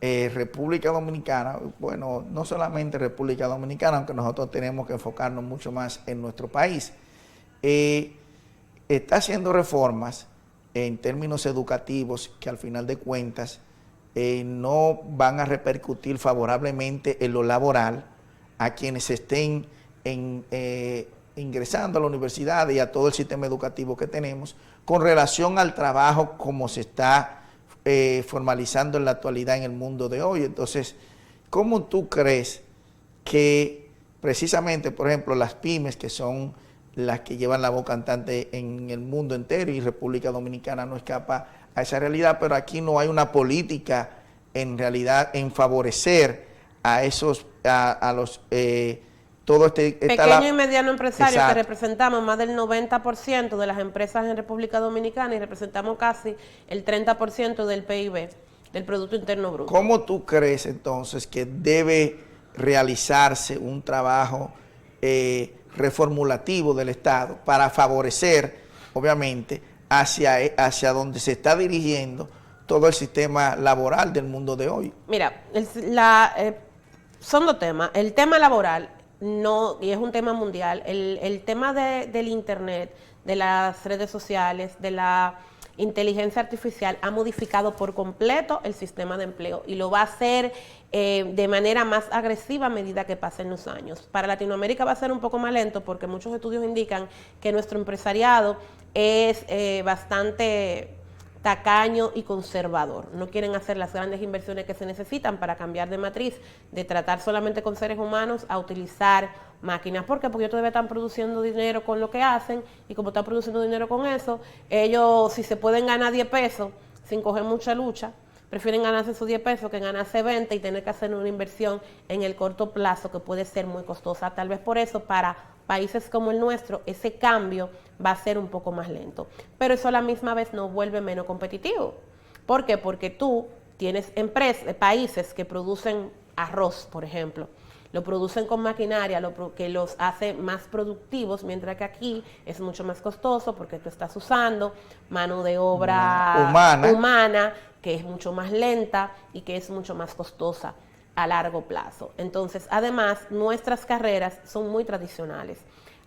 República Dominicana, bueno, no solamente República Dominicana, aunque nosotros tenemos que enfocarnos mucho más en nuestro país, está haciendo reformas en términos educativos que al final de cuentas no van a repercutir favorablemente en lo laboral a quienes estén ingresando a la universidad y a todo el sistema educativo que tenemos con relación al trabajo como se está formalizando en la actualidad en el mundo de hoy. Entonces, ¿cómo tú crees que precisamente, por ejemplo, las pymes, que son las que llevan la voz cantante en el mundo entero, y República Dominicana no escapa a esa realidad, pero aquí no hay una política en realidad en favorecer a esos, a los, todo
pequeño y mediano empresario?
Exacto.
Que representamos más del 90% de las empresas en República Dominicana y representamos casi el 30% del PIB, del Producto Interno Bruto.
¿Cómo tú crees entonces que debe realizarse un trabajo reformulativo del Estado para favorecer, obviamente, hacia donde se está dirigiendo todo el sistema laboral del mundo de hoy?
Mira, son dos temas. El tema laboral, no, y es un tema mundial. El tema del Internet, de las redes sociales, de la inteligencia artificial ha modificado por completo el sistema de empleo y lo va a hacer de manera más agresiva a medida que pasen los años. Para Latinoamérica va a ser un poco más lento porque muchos estudios indican que nuestro empresariado es bastante tacaño y conservador. No quieren hacer las grandes inversiones que se necesitan para cambiar de matriz, de tratar solamente con seres humanos a utilizar máquinas. ¿Por qué? Porque ellos todavía están produciendo dinero con lo que hacen y como están produciendo dinero con eso, ellos si se pueden ganar 10 pesos sin coger mucha lucha, prefieren ganarse esos 10 pesos que ganarse 20 y tener que hacer una inversión en el corto plazo que puede ser muy costosa. Tal vez por eso para países como el nuestro ese cambio va a ser un poco más lento. Pero eso a la misma vez nos vuelve menos competitivo. ¿Por qué? Porque tú tienes países que producen arroz, por ejemplo, lo producen con maquinaria, que los hace más productivos, mientras que aquí es mucho más costoso porque tú estás usando mano de obra humana, que es mucho más lenta y que es mucho más costosa a largo plazo. Entonces, además, nuestras carreras son muy tradicionales.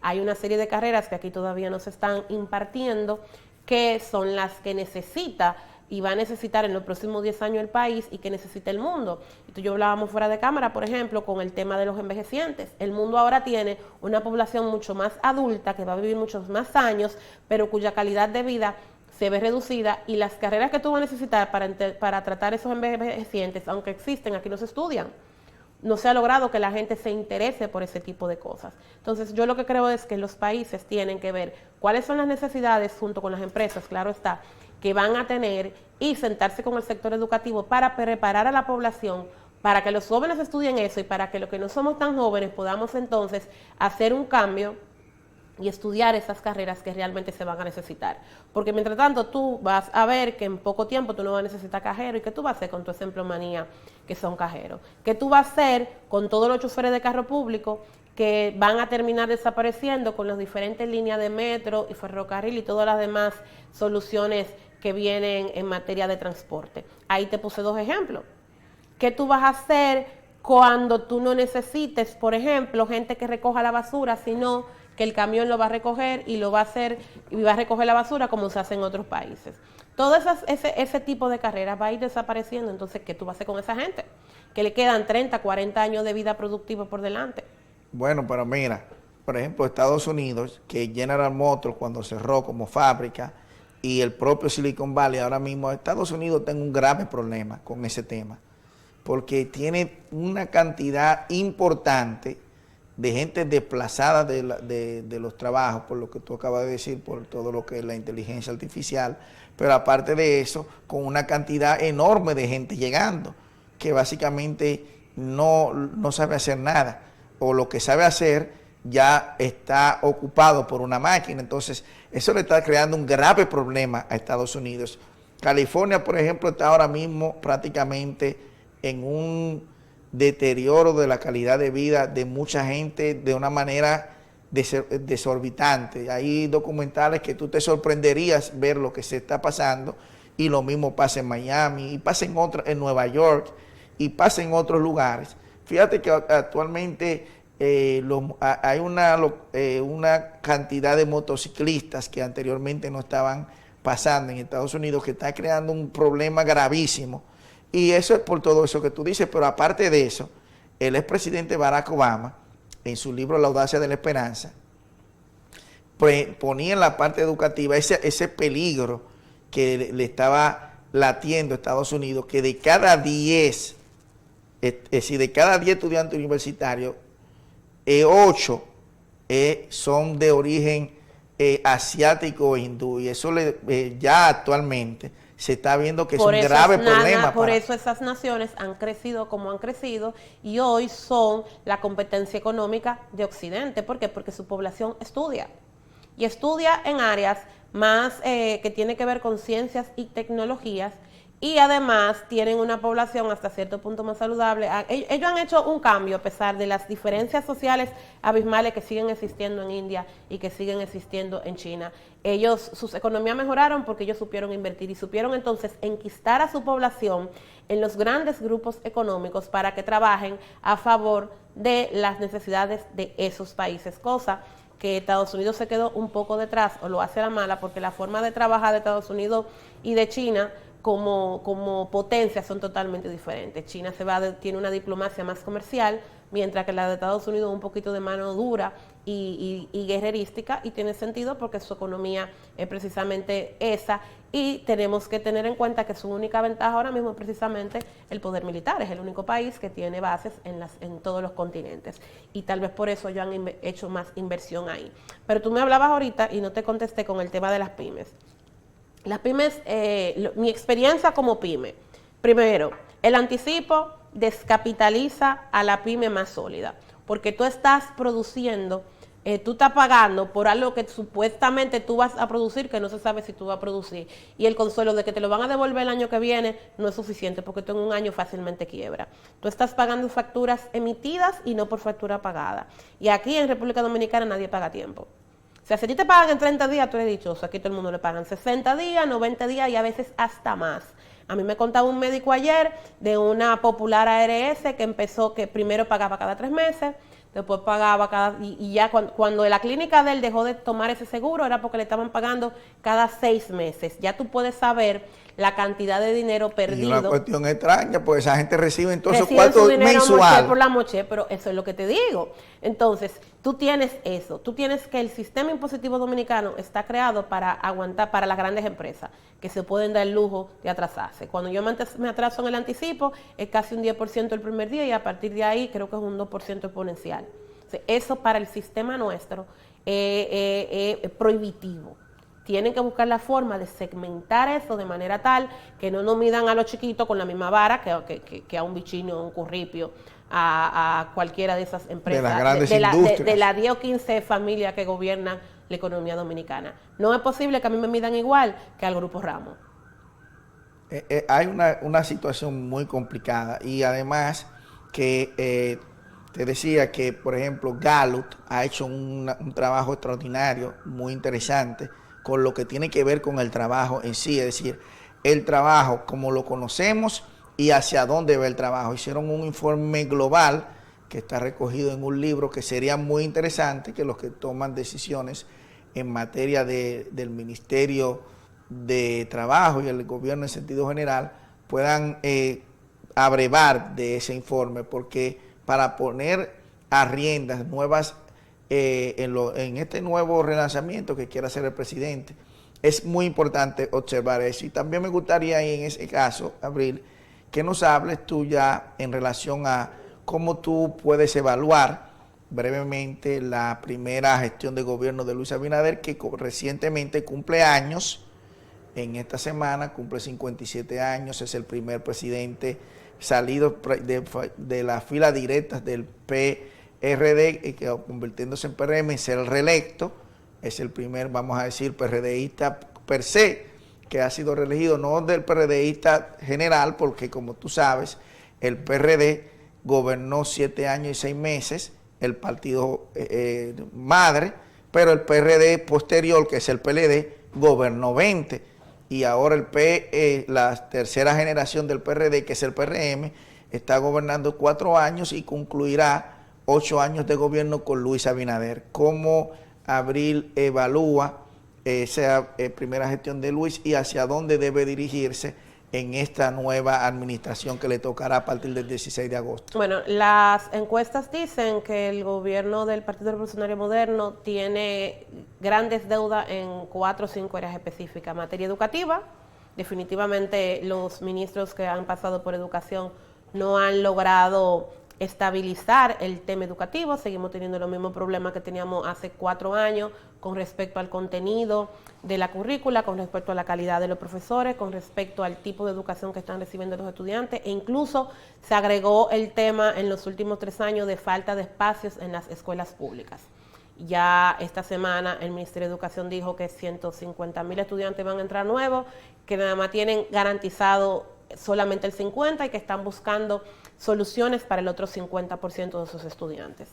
Hay una serie de carreras que aquí todavía no se están impartiendo, que son las que necesita y va a necesitar en los próximos 10 años el país y que necesita el mundo. Y tú y yo hablábamos fuera de cámara, por ejemplo, con el tema de los envejecientes. El mundo ahora tiene una población mucho más adulta, que va a vivir muchos más años, pero cuya calidad de vida se ve reducida, y las carreras que tú vas a necesitar para tratar esos envejecientes, aunque existen, aquí no se estudian. No se ha logrado que la gente se interese por ese tipo de cosas. Entonces, yo lo que creo es que los países tienen que ver cuáles son las necesidades junto con las empresas, claro está, que van a tener, y sentarse con el sector educativo para preparar a la población para que los jóvenes estudien eso y para que los que no somos tan jóvenes podamos entonces hacer un cambio y estudiar esas carreras que realmente se van a necesitar. Porque mientras tanto tú vas a ver que en poco tiempo tú no vas a necesitar cajero. ¿Y qué tú vas a hacer con tu empleomanía que son cajeros? ¿Qué tú vas a hacer con todos los choferes de carro público que van a terminar desapareciendo con las diferentes líneas de metro y ferrocarril y todas las demás soluciones que vienen en materia de transporte? Ahí te puse dos ejemplos. ¿Qué tú vas a hacer cuando tú no necesites, por ejemplo, gente que recoja la basura, sino que el camión lo va a recoger y lo va a hacer y va a recoger la basura como se hace en otros países? Todo ese tipo de carreras va a ir desapareciendo. Entonces, ¿qué tú vas a hacer con esa gente? Que le quedan 30, 40 años de vida productiva por delante.
Bueno, pero mira, por ejemplo, Estados Unidos, que General Motors cuando cerró como fábrica, y el propio Silicon Valley ahora mismo, Estados Unidos tiene un grave problema con ese tema, porque tiene una cantidad importante de gente desplazada de los trabajos, por lo que tú acabas de decir, por todo lo que es la inteligencia artificial, pero aparte de eso, con una cantidad enorme de gente llegando, que básicamente no sabe hacer nada, o lo que sabe hacer ya está ocupado por una máquina. Entonces, eso le está creando un grave problema a Estados Unidos. California, por ejemplo, está ahora mismo prácticamente en un deterioro de la calidad de vida de mucha gente de una manera desorbitante. Hay documentales que tú te sorprenderías ver lo que se está pasando, y lo mismo pasa en Miami, y pasa en Nueva York, y pasa en otros lugares. Fíjate que actualmente hay una cantidad de motociclistas que anteriormente no estaban pasando en Estados Unidos, que está creando un problema gravísimo. Y eso es por todo eso que tú dices, pero aparte de eso, el expresidente Barack Obama, en su libro La audacia de la esperanza, ponía en la parte educativa ese peligro que le estaba latiendo a Estados Unidos, que de cada 10, es decir, de cada 10 estudiantes universitarios, 8 son de origen asiático o hindú, y eso ya actualmente se está viendo que es un grave problema.
Por eso esas naciones han crecido como han crecido y hoy son la competencia económica de Occidente. ¿Por qué? Porque su población estudia. Y estudia en áreas más que tiene que ver con ciencias y tecnologías, y además tienen una población hasta cierto punto más saludable. Ellos han hecho un cambio a pesar de las diferencias sociales abismales que siguen existiendo en India y que siguen existiendo en China. Sus economías mejoraron porque ellos supieron invertir y supieron entonces enquistar a su población en los grandes grupos económicos para que trabajen a favor de las necesidades de esos países, cosa que Estados Unidos se quedó un poco detrás, o lo hace a la mala, porque la forma de trabajar de Estados Unidos y de China como potencias son totalmente diferentes. China tiene una diplomacia más comercial, mientras que la de Estados Unidos un poquito de mano dura y guerrerística, y tiene sentido porque su economía es precisamente esa, y tenemos que tener en cuenta que su única ventaja ahora mismo es precisamente el poder militar. Es el único país que tiene bases en todos los continentes, y tal vez por eso ellos han hecho más inversión ahí. Pero tú me hablabas ahorita y no te contesté con el tema de las pymes. Las pymes, mi experiencia como pyme, primero, el anticipo descapitaliza a la pyme más sólida, porque tú estás produciendo, tú estás pagando por algo que supuestamente tú vas a producir, que no se sabe si tú vas a producir, y el consuelo de que te lo van a devolver el año que viene no es suficiente, porque tú en un año fácilmente quiebra. Tú estás pagando facturas emitidas y no por factura pagada, y aquí en República Dominicana nadie paga a tiempo. O sea, si a ti te pagan en 30 días, tú eres dichoso. Aquí todo el mundo le pagan 60 días, 90 días y a veces hasta más. A mí me contaba un médico ayer de una popular ARS que primero pagaba cada 3 meses, después pagaba y ya cuando la clínica de él dejó de tomar ese seguro era porque le estaban pagando cada 6 meses. Ya tú puedes saber la cantidad de dinero perdido.
Y una cuestión extraña, pues esa gente recibe entonces ¿cuánto mensual?
Por la moché, pero eso es lo que te digo. Entonces, tú tienes eso, tú tienes que el sistema impositivo dominicano está creado para aguantar para las grandes empresas, que se pueden dar el lujo de atrasarse. Cuando yo me atraso en el anticipo, es casi un 10% el primer día, y a partir de ahí creo que es un 2% exponencial. O sea, eso para el sistema nuestro es prohibitivo. Tienen que buscar la forma de segmentar eso de manera tal que no nos midan a los chiquitos con la misma vara que a un bichino, un curripio, a cualquiera de esas empresas.
De las grandes industrias.
De las 10 o 15 familias que gobiernan la economía dominicana. No es posible que a mí me midan igual que al Grupo Ramos.
Hay una situación muy complicada, y además que te decía que, por ejemplo, Gallup ha hecho un trabajo extraordinario, muy interesante, con lo que tiene que ver con el trabajo en sí, es decir, el trabajo como lo conocemos y hacia dónde va el trabajo. Hicieron un informe global que está recogido en un libro que sería muy interesante que los que toman decisiones en materia del Ministerio de Trabajo y el gobierno en sentido general puedan abrevar de ese informe, porque para poner a riendas nuevas en este nuevo relanzamiento que quiere hacer el presidente, es muy importante observar eso. Y también me gustaría en ese caso, Abril, que nos hables tú ya en relación a cómo tú puedes evaluar brevemente la primera gestión de gobierno de Luis Abinader, que recientemente cumple años. En esta semana cumple 57 años, es el primer presidente salido de las filas directas del PRD, convirtiéndose en PRM, ser reelecto. Es el primer, vamos a decir, PRDista per se, que ha sido reelegido, no del PRDista general, porque como tú sabes, el PRD gobernó 7 años y 6 meses, el partido madre, pero el PRD posterior, que es el PLD, gobernó 20. Y ahora la tercera generación del PRD, que es el PRM, está gobernando 4 años y concluirá 8 años de gobierno con Luis Abinader. ¿Cómo Abril evalúa esa primera gestión de Luis y hacia dónde debe dirigirse en esta nueva administración que le tocará a partir del 16 de agosto?
Bueno, las encuestas dicen que el gobierno del Partido Revolucionario Moderno tiene grandes deudas en 4 o 5 áreas específicas. Materia educativa, definitivamente los ministros que han pasado por educación no han logrado estabilizar el tema educativo, seguimos teniendo los mismos problemas que teníamos hace 4 años con respecto al contenido de la currícula, con respecto a la calidad de los profesores, con respecto al tipo de educación que están recibiendo los estudiantes, e incluso se agregó el tema en los últimos 3 años de falta de espacios en las escuelas públicas. Ya esta semana el Ministerio de Educación dijo que 150,000 estudiantes van a entrar nuevos, que nada más tienen garantizado solamente el 50% y que están buscando soluciones para el otro 50% de sus estudiantes.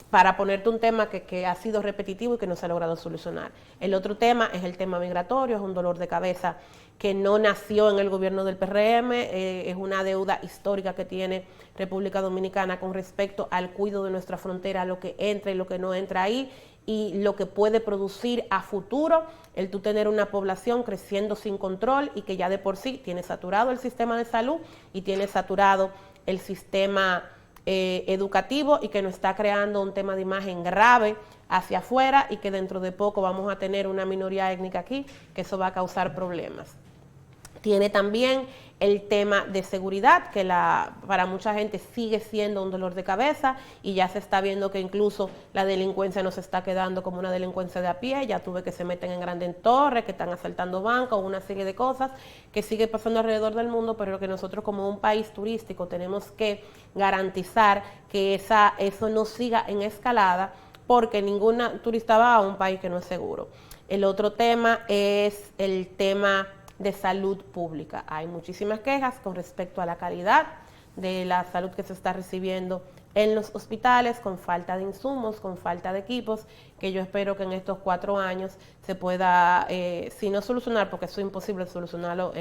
Para ponerte un tema que ha sido repetitivo y que no se ha logrado solucionar. El otro tema es el tema migratorio, es un dolor de cabeza que no nació en el gobierno del PRM, es una deuda histórica que tiene República Dominicana con respecto al cuidado de nuestra frontera, lo que entra y lo que no entra ahí, y lo que puede producir a futuro el tú tener una población creciendo sin control y que ya de por sí tiene saturado el sistema de salud y tiene saturado el sistema educativo y que nos está creando un tema de imagen grave hacia afuera y que dentro de poco vamos a tener una minoría étnica aquí, que eso va a causar problemas. Tiene también el tema de seguridad, que para mucha gente sigue siendo un dolor de cabeza y ya se está viendo que incluso la delincuencia no se está quedando como una delincuencia de a pie, ya tuve que se meten en grandes torres, que están asaltando bancos, una serie de cosas que sigue pasando alrededor del mundo, pero que nosotros como un país turístico tenemos que garantizar que eso no siga en escalada, porque ningún turista va a un país que no es seguro. El otro tema es el tema de salud pública. Hay muchísimas quejas con respecto a la calidad de la salud que se está recibiendo en los hospitales, con falta de insumos, con falta de equipos, que yo espero que en estos 4 años se pueda, si no solucionar, porque eso es imposible solucionarlo,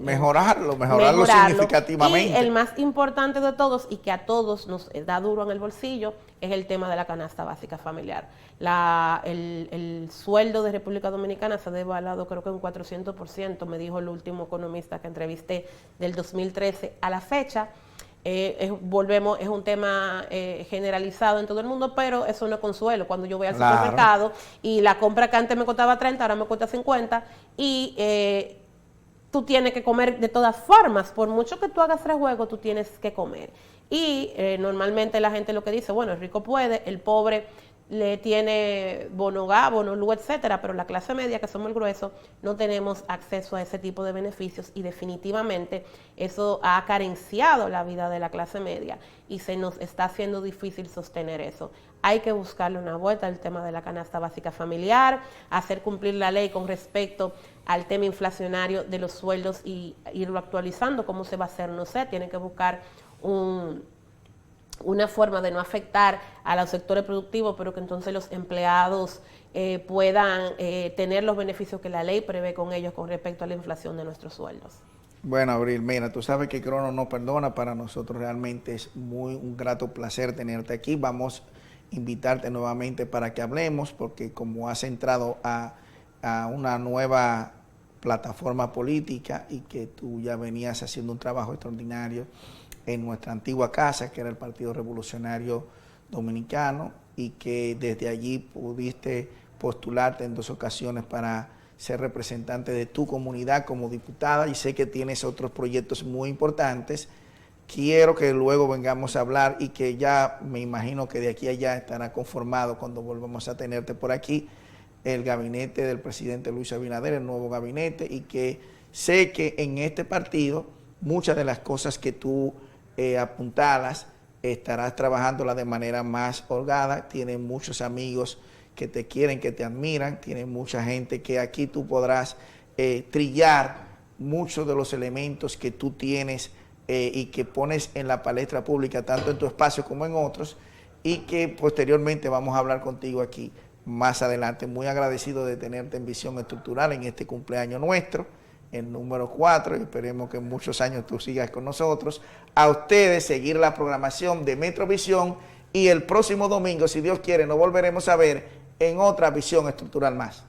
mejorarlo significativamente.
Y el más importante de todos, y que a todos nos da duro en el bolsillo, es el tema de la canasta básica familiar. El sueldo de República Dominicana se ha devaluado creo que un 400%, me dijo el último economista que entrevisté del 2013 a la fecha. Es un tema generalizado en todo el mundo, pero eso no es consuelo. Cuando yo voy al supermercado y la compra que antes me costaba 30, ahora me cuesta 50, y tú tienes que comer de todas formas, por mucho que tú hagas rejuego, tú tienes que comer. Y normalmente la gente lo que dice, bueno, el rico puede, el pobre le tiene bono gas, bono luz, etcétera, pero la clase media, que somos el grueso, no tenemos acceso a ese tipo de beneficios y definitivamente eso ha carenciado la vida de la clase media y se nos está haciendo difícil sostener eso. Hay que buscarle una vuelta al tema de la canasta básica familiar, hacer cumplir la ley con respecto al tema inflacionario de los sueldos y irlo actualizando. ¿Cómo se va a hacer? No sé, tienen que buscar una forma de no afectar a los sectores productivos, pero que entonces los empleados puedan tener los beneficios que la ley prevé con ellos con respecto a la inflación de nuestros sueldos.
Bueno, Abril, mira, tú sabes que Crono no perdona, para nosotros realmente es un grato placer tenerte aquí. Vamos a invitarte nuevamente para que hablemos, porque como has entrado a una nueva plataforma política y que tú ya venías haciendo un trabajo extraordinario en nuestra antigua casa, que era el Partido Revolucionario Dominicano, y que desde allí pudiste postularte en 2 ocasiones para ser representante de tu comunidad como diputada y sé que tienes otros proyectos muy importantes. Quiero que luego vengamos a hablar y que ya me imagino que de aquí a allá estará conformado cuando volvamos a tenerte por aquí el gabinete del presidente Luis Abinader, el nuevo gabinete, y que sé que en este partido muchas de las cosas que tú apuntalas estarás trabajándolas de manera más holgada. Tienes muchos amigos que te quieren, que te admiran, tienes mucha gente que aquí tú podrás trillar muchos de los elementos que tú tienes y que pones en la palestra pública, tanto en tu espacio como en otros, y que posteriormente vamos a hablar contigo aquí más adelante. Muy agradecido de tenerte en Visión Estructural en este cumpleaños nuestro, el número 4, y esperemos que en muchos años tú sigas con nosotros. A ustedes seguir la programación de Metrovisión y el próximo domingo, si Dios quiere, nos volveremos a ver en otra Visión Estructural más.